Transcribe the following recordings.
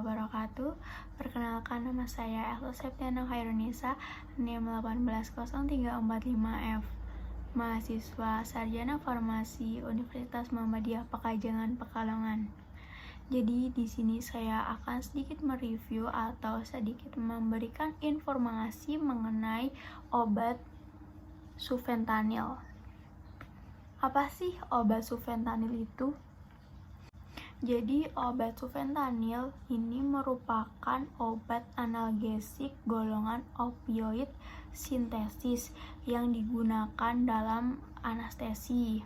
wabarakatuh. Perkenalkan, nama saya Elsa Septiana Khairunisa, NIM 180345F, mahasiswa Sarjana Farmasi Universitas Muhammadiyah Pekajangan, Pekalongan. Jadi di sini saya akan sedikit mereview atau sedikit memberikan informasi mengenai obat sufentanil. Apa sih obat sufentanil itu? Jadi obat sufentanil ini merupakan obat analgesik golongan opioid sintesis yang digunakan dalam anestesi.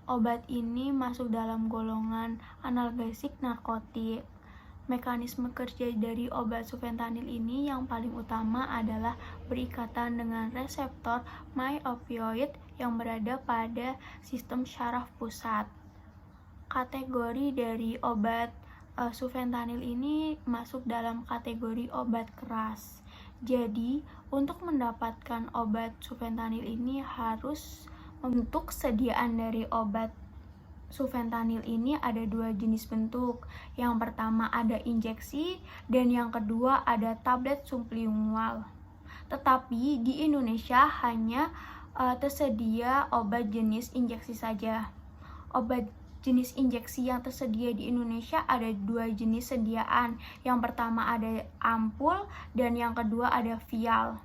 Obat ini masuk dalam golongan analgesik narkotik. Mekanisme kerja dari obat sufentanil ini yang paling utama adalah berikatan dengan reseptor my-opioid yang berada pada sistem syaraf pusat. Kategori dari obat sufentanil ini masuk dalam kategori obat keras. Jadi, untuk mendapatkan obat sufentanil ini harus untuk sediaan dari obat sufentanil ini ada dua jenis bentuk. Yang pertama ada injeksi dan yang kedua ada tablet sublingual. Tetapi di Indonesia hanya tersedia obat jenis injeksi saja. Obat jenis injeksi yang tersedia di Indonesia ada dua jenis sediaan. Yang pertama ada ampul dan yang kedua ada vial.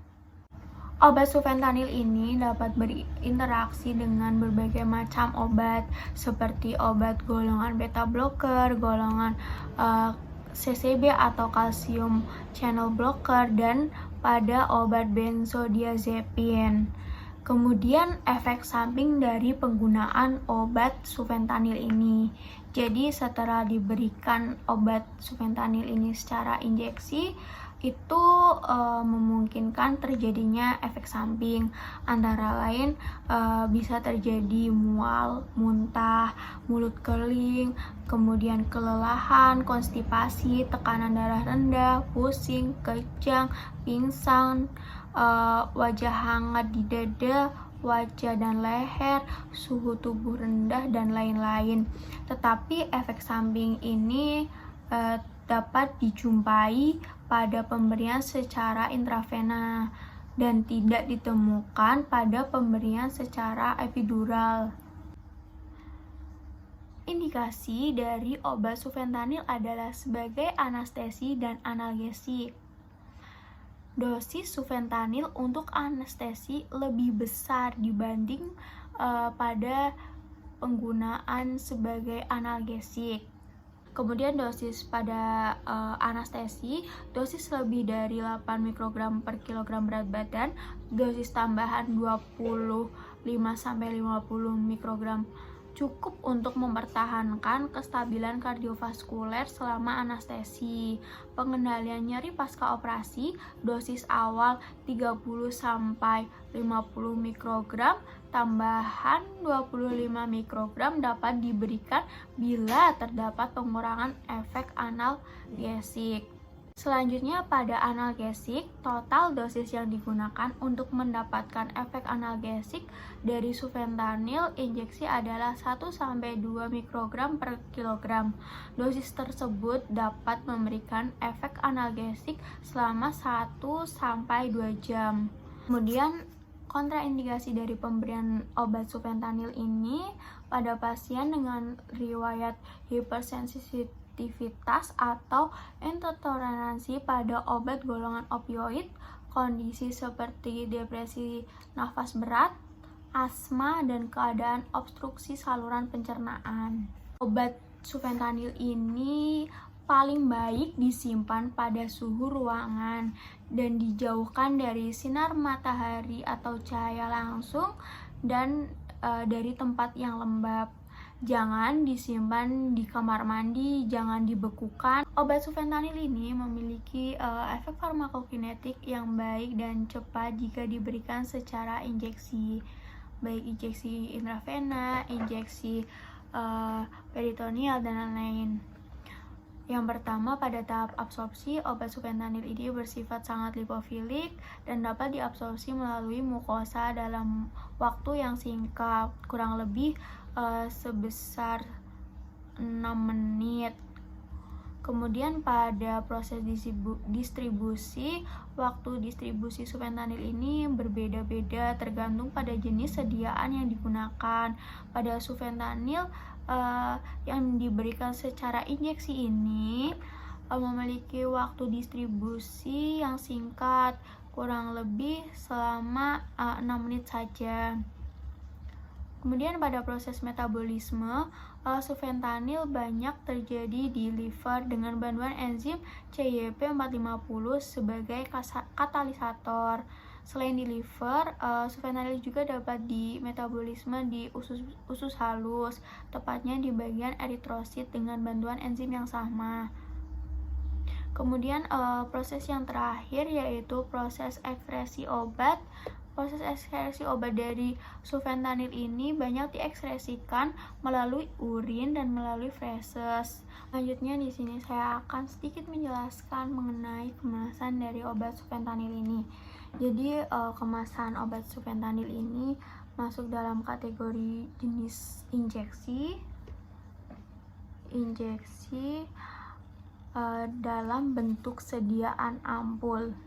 Obat sufentanil ini dapat berinteraksi dengan berbagai macam obat seperti obat golongan beta blocker, golongan CCB atau calcium channel blocker, dan pada obat benzodiazepin. Kemudian efek samping dari penggunaan obat sufentanil ini. Jadi setelah diberikan obat sufentanil ini secara injeksi, itu memungkinkan terjadinya efek samping, antara lain bisa terjadi mual, muntah, mulut kering, kemudian kelelahan, konstipasi, tekanan darah rendah, pusing, kejang, pingsan, wajah hangat di dada, wajah dan leher, suhu tubuh rendah, dan lain-lain. Tetapi efek samping ini dapat dijumpai pada pemberian secara intravena dan tidak ditemukan pada pemberian secara epidural. Indikasi dari obat sufentanil adalah sebagai anestesi dan analgesik. Dosis sufentanil untuk anestesi lebih besar dibanding pada penggunaan sebagai analgesik. Kemudian dosis pada anestesi, dosis lebih dari 8 mikrogram per kilogram berat badan, dosis tambahan 25-50 mikrogram cukup untuk mempertahankan kestabilan kardiovaskuler selama anestesi. Pengendalian nyeri pasca operasi, dosis awal 30-50 mikrogram, tambahan 25 mikrogram dapat diberikan bila terdapat pengurangan efek analgesik. Selanjutnya pada analgesik, total dosis yang digunakan untuk mendapatkan efek analgesik dari sufentanil injeksi adalah 1-2 mikrogram per kilogram. Dosis tersebut dapat memberikan efek analgesik selama 1-2 jam. Kemudian kontraindikasi dari pemberian obat sufentanil ini pada pasien dengan riwayat hipersensitivitas atau intoleransi pada obat golongan opioid, kondisi seperti depresi nafas berat, asma, dan keadaan obstruksi saluran pencernaan. Obat sufentanil ini paling baik disimpan pada suhu ruangan dan dijauhkan dari sinar matahari atau cahaya langsung dan dari tempat yang lembab. Jangan disimpan di kamar mandi, jangan dibekukan. Obat sufentanil ini memiliki efek farmakokinetik yang baik dan cepat jika diberikan secara injeksi, baik injeksi intravena, injeksi peritoneal, dan lain-lain. Yang pertama, pada tahap absorpsi, obat sufentanil ini bersifat sangat lipofilik dan dapat diabsorpsi melalui mukosa dalam waktu yang singkat, kurang lebih sebesar 6 menit. Kemudian pada proses distribusi, waktu distribusi sufentanil ini berbeda-beda tergantung pada jenis sediaan yang digunakan. Pada sufentanil yang diberikan secara injeksi ini memiliki waktu distribusi yang singkat, kurang lebih selama 6 menit saja. Kemudian pada proses metabolisme, sufentanil banyak terjadi di liver dengan bantuan enzim CYP450 sebagai katalisator. Selain di liver, sufentanil juga dapat di metabolisme di usus halus, tepatnya di bagian eritrosit dengan bantuan enzim yang sama. Kemudian proses yang terakhir yaitu proses ekskresi obat. Proses ekskresi obat dari sufentanil ini banyak diekskresikan melalui urin dan melalui feses. Selanjutnya di sini saya akan sedikit menjelaskan mengenai kemasan dari obat sufentanil ini. Jadi kemasan obat sufentanil ini masuk dalam kategori jenis injeksi dalam bentuk sediaan ampul.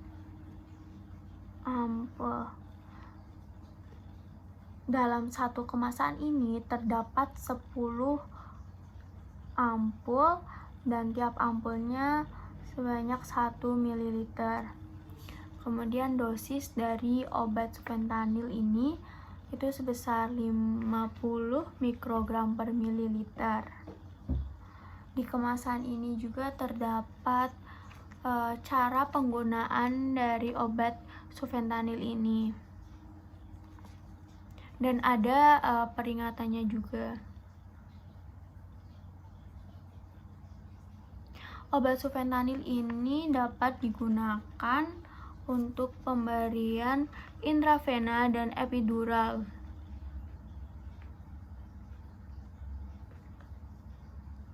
Dalam satu kemasan ini terdapat 10 ampul dan tiap ampulnya sebanyak 1 ml. Kemudian dosis dari obat sufentanil ini itu sebesar 50 mikrogram per mililiter. Di kemasan ini juga terdapat cara penggunaan dari obat sufentanil ini. Dan ada peringatannya juga. Obat sufentanil ini dapat digunakan untuk pemberian intravena dan epidural.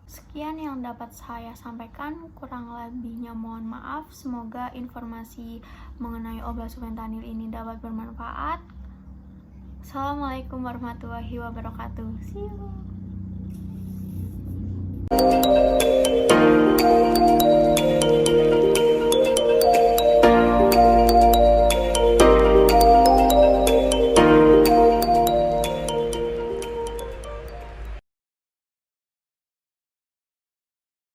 Sekian yang dapat saya sampaikan, kurang lebihnya mohon maaf. Semoga informasi mengenai obat sufentanil ini dapat bermanfaat. Assalamualaikum warahmatullahi wabarakatuh. See you.